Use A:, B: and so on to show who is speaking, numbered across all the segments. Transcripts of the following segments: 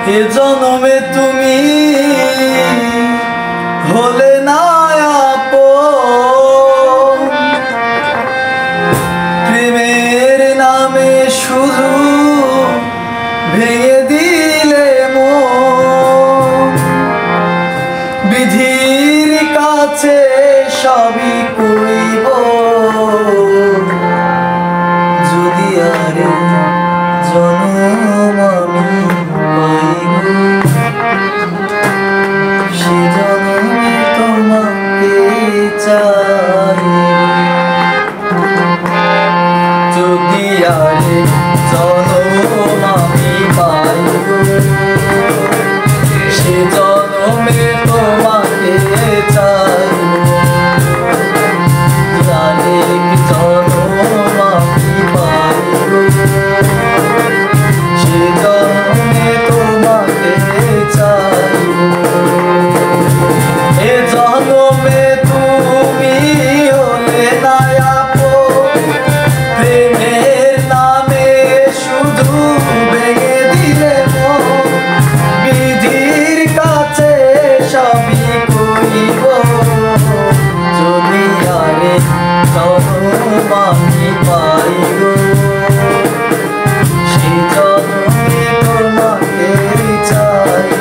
A: এ জনমে তুমি হলে না আপন, প্রেমের নামে শুধু ভেঙে দিলে মন। বিধির কাছে সবই কইব, যদি আরে জনম আমি পাইব, সে জনমে তোমাকে চাইব। যদি আরে জনম আমি পাইব, সে জনমে তোমাকে চাইব। আরেক জনম আমি পাইব, সে জনমে তোমাকে চাইব। এ জনমে তুমি হলে না আপন, প্রেমের নামে শুধু ভেঙে দিলে মন। বিধির কাছে সবই কইব, যদি আরে জনম আমি পাইব, সে জনমে তোমাকে চাইব।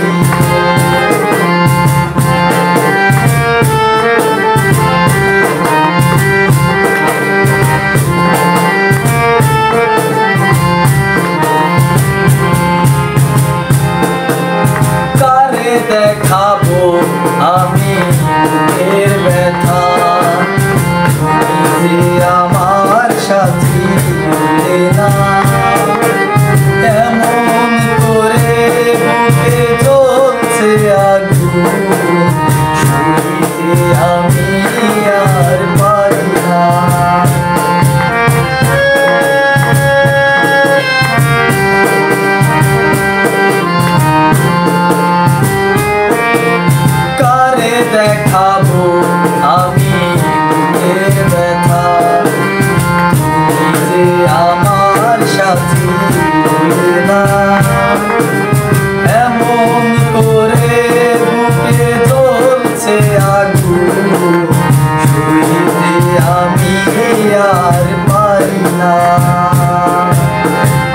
A: কারে দেখাবো আমি বুকের ব্যথা, তুমি যে আমার সাথী হলে না। এমন করে বুকে জ্বলছে আগুন, সইতে আমি আর পারি না। কারে দেখাবো আমি বুকের ব্যথা, তুমি যে আমার সাথী হলে না। এমন করে বুকে জ্বলছে আগুন, সইতে আমি আর পারি না।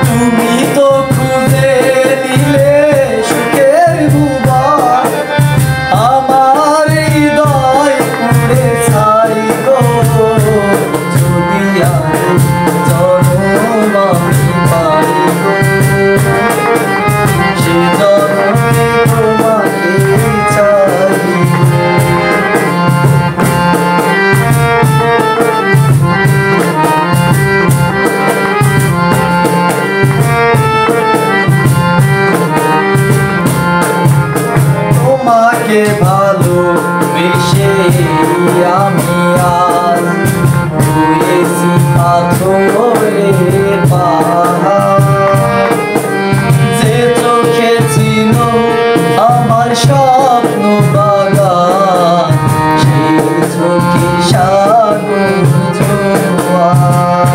A: তুমি তো খুঁজে নিলে সুখের বুবাই, আমার হৃদয় পুড়ে ছাই গো। যদি আরে জনম আমি পাইব, সে জনমে তোমাকে চাইব। তোমাকে ভালোবেসে আমি আজ হয়েছি পাথরের পাহাড়। যে চোখে ছিল আমার স্বপ্ন বাগান, সেই চোখে সাগর জোয়ার।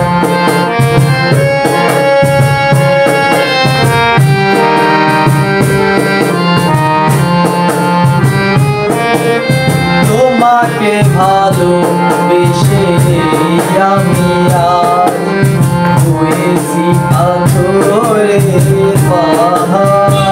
A: তোমাকে ভালোবেসে আমি আজ হয়েছি পাথরের পাহাড়।